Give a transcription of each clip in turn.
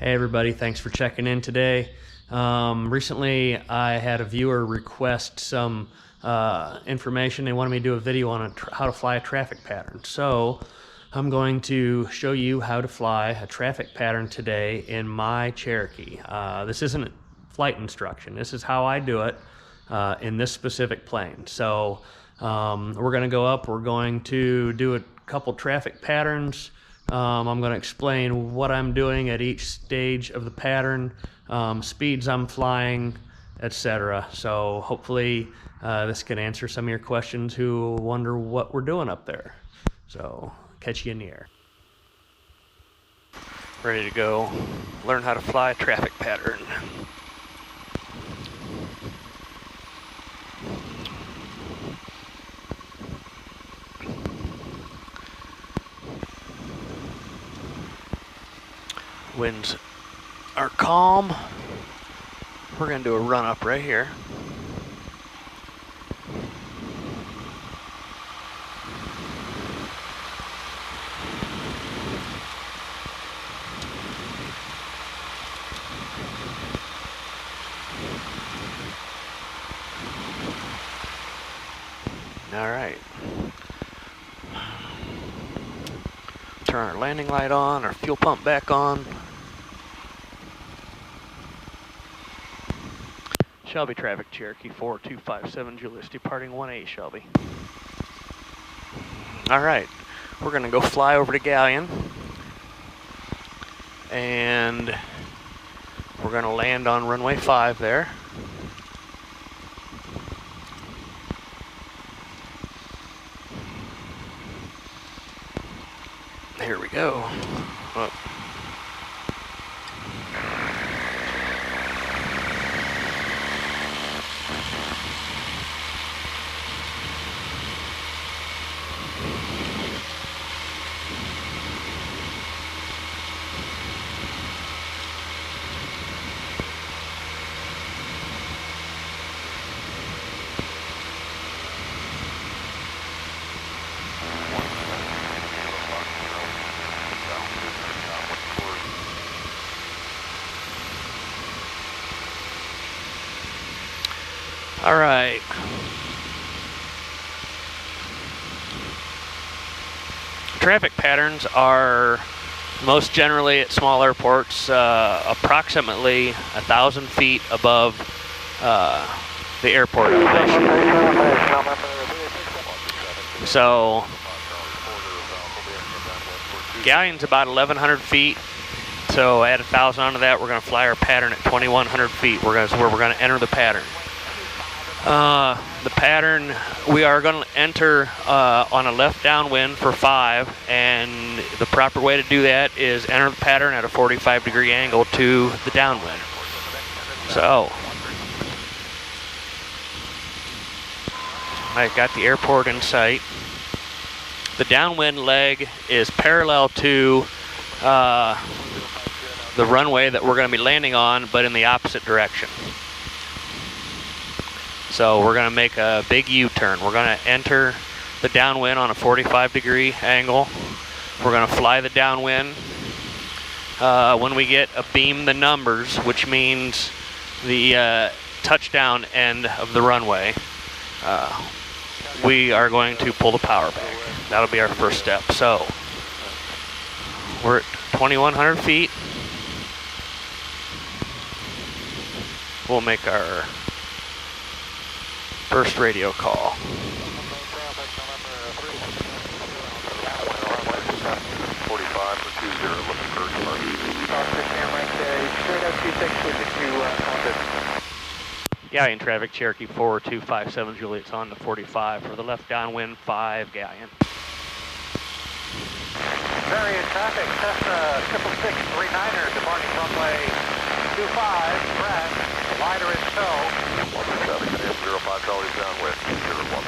Hey everybody, thanks for checking in today. Recently I had a viewer request some information. They wanted me to do a video on how to fly a traffic pattern. So I'm going to show you how to fly a traffic pattern today in my Cherokee. This isn't flight instruction. This is how I do it in this specific plane. So we're going to go up. We're going to do a couple traffic patterns. I'm going to explain what I'm doing at each stage of the pattern, speeds I'm flying, etc. So hopefully this can answer some of your questions who wonder what we're doing up there. So catch you in the air. Ready to go learn how to fly a traffic pattern. Winds are calm. We're going to do a run up right here. All right. Turn our landing light on, our fuel pump back on. Shelby traffic, Cherokee 4257, Julius departing 1A Shelby. All right, we're gonna go fly over to Galleon, and we're gonna land on runway 5 there. Here we go. Oh. All right. Traffic patterns are most generally at small airports, approximately 1,000 feet above the airport elevation. So Galleon's about 1,100 feet. So add 1,000 onto that, we're going to fly our pattern at 2,100 feet. That's where we're going to enter the pattern. The pattern, we are going to enter on a left downwind for 5, and the proper way to do that is enter the pattern at a 45-degree angle to the downwind. So, I've got the airport in sight. The downwind leg is parallel to the runway that we're going to be landing on, but in the opposite direction. So we're going to make a big U-turn. We're going to enter the downwind on a 45-degree angle. We're going to fly the downwind. When we get abeam the numbers, which means the touchdown end of the runway, we are going to pull the power back. That'll be our first step. So we're at 2,100 feet. We'll make our first radio call. Galleon traffic, Cherokee 4257, Juliet's on the 45 for the left downwind 5 Galleon. Various traffic, Cessna 66639er departing runway 25, correct. Lighter in tow. 05 Charlie's downwind, 01.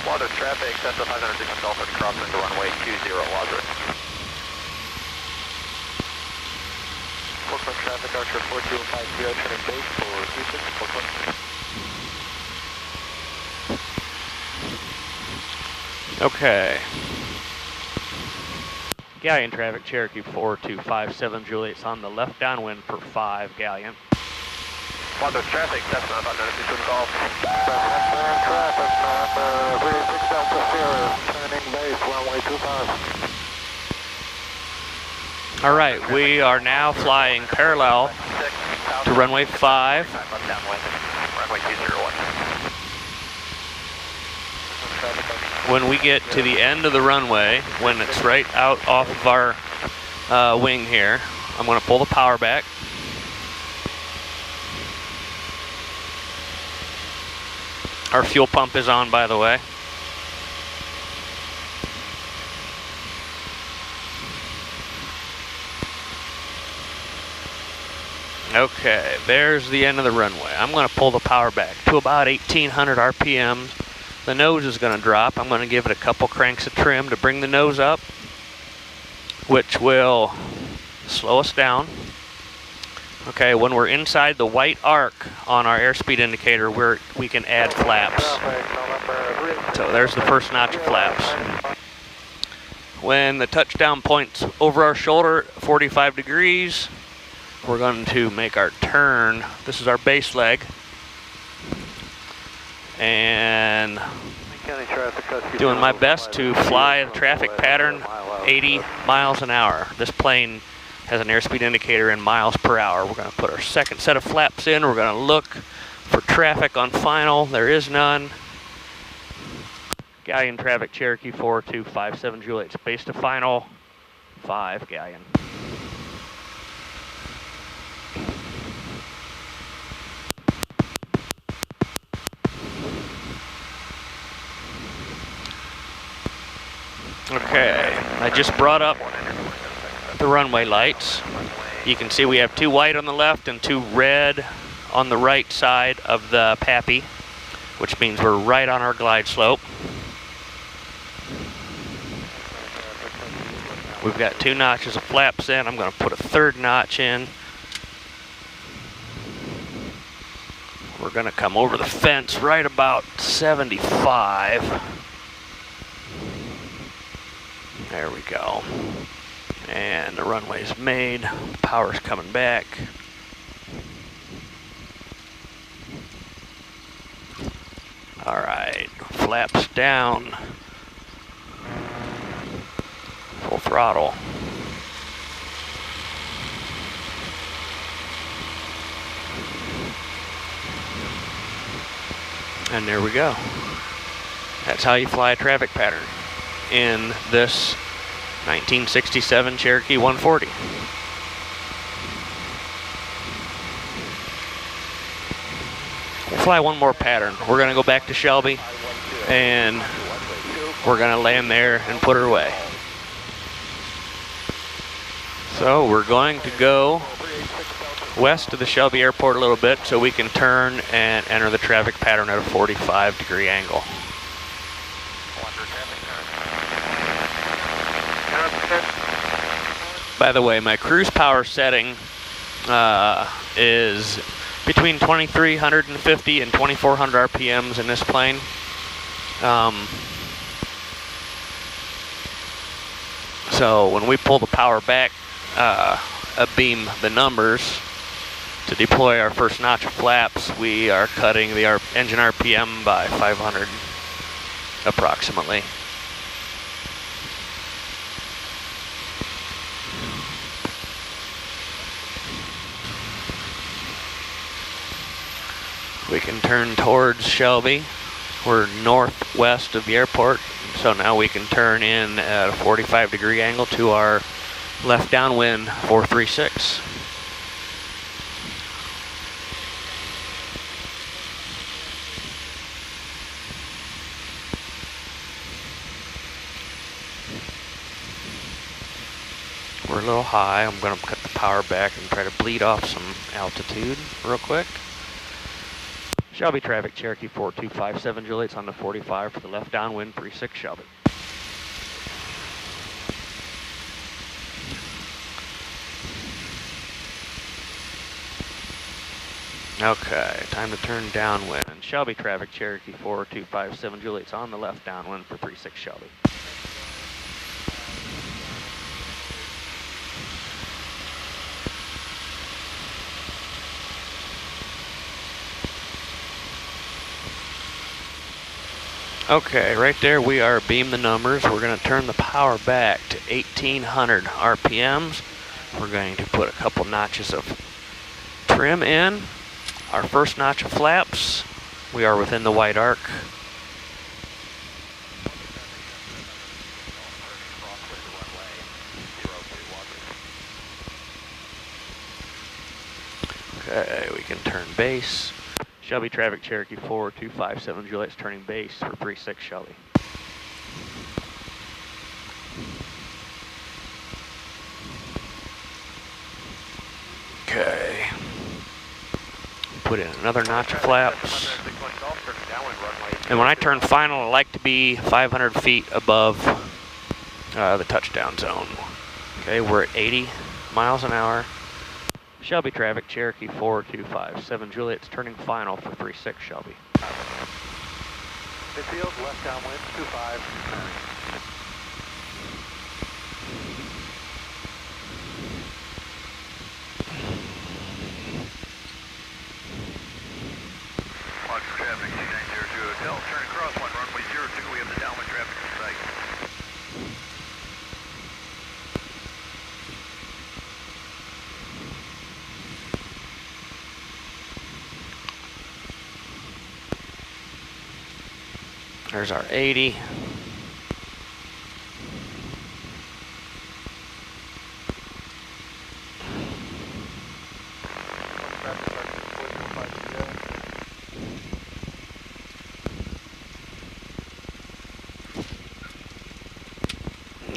Water traffic, Cessna 506 Dolphin crossing to runway 20, Lazarus. Oakland traffic, Archer 4250, turning base for 36 Oakland. Okay. Galleon traffic, Cherokee 4257 Juliet's on the left downwind for 5 Galleon. Quantum traffic, Cessna, about 92 Golf. Cessna traffic, number 36 Delta Sierra, turning base, runway 25. All right, we are now flying parallel to runway 5. Runway 201. When we get to the end of the runway, when it's right out off of our wing here, I'm going to pull the power back. Our fuel pump is on, by the way. Okay, there's the end of the runway. I'm going to pull the power back to about 1800 RPM. The nose is going to drop. I'm going to give it a couple cranks of trim to bring the nose up, which will slow us down. Okay, when we're inside the white arc on our airspeed indicator, we can add flaps. So there's the first notch of flaps. When the touchdown point's over our shoulder, 45 degrees, we're going to make our turn. This is our base leg. And doing my best to fly the traffic pattern 80 miles an hour. This plane has an airspeed indicator in miles per hour. We're going to put our second set of flaps in. We're going to look for traffic on final. There is none. Galleon traffic, Cherokee 4257 Juliet's base to final 5 Galleon. Okay, I just brought up the runway lights. You can see we have 2 white on the left and 2 red on the right side of the PAPI, which means we're right on our glide slope. We've got 2 notches of flaps in. I'm going to put a 3rd notch in. We're going to come over the fence right about 75. There we go. And the runway's made. The power's coming back. All right, flaps down. Full throttle. And there we go. That's how you fly a traffic pattern in this 1967 Cherokee 140. We'll fly one more pattern. We're going to go back to Shelby and we're going to land there and put her away. So we're going to go west of the Shelby Airport a little bit so we can turn and enter the traffic pattern at a 45-degree angle. By the way, my cruise power setting is between 2350 and 2400 RPMs in this plane. So when we pull the power back, beam the numbers to deploy our first notch of flaps, we are cutting the engine RPM by 500 approximately. We can turn towards Shelby. We're northwest of the airport, so now we can turn in at a 45-degree angle to our left downwind 436. We're a little high. I'm going to cut the power back and try to bleed off some altitude real quick. Shelby traffic, Cherokee 4257 Juliet's on the 45 for the left downwind 36 Shelby. Okay, time to turn downwind. Shelby traffic, Cherokee 4257 Juliet's on the left downwind for 36 Shelby. Okay, right there we are beam the numbers. We're going to turn the power back to 1800 RPMs. We're going to put a couple notches of trim in. Our first notch of flaps. We are within the white arc. Okay, we can turn base. Shelby traffic, Cherokee 4257 Juliet's turning base for 36 Shelby. Okay. Put in another notch of flaps. And when I turn final, I like to be 500 feet above the touchdown zone. Okay, we're at 80 miles an hour. Shelby traffic, Cherokee 4257 Juliet's turning final for 36 Shelby. Midfield, left downwind, 25. Traffic, 2902 Hotel, turning crosswind, runway 02, we have the downwind traffic in sight. There's our 80.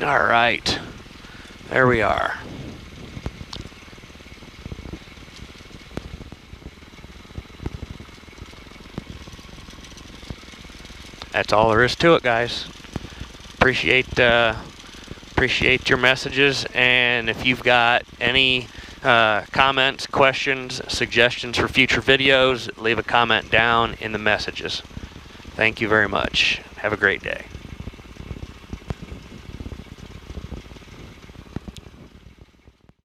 All right, there we are. That's all there is to it, guys. Appreciate your messages, and if you've got any comments, questions, suggestions for future videos, leave a comment down in the messages. Thank you very much. Have a great day.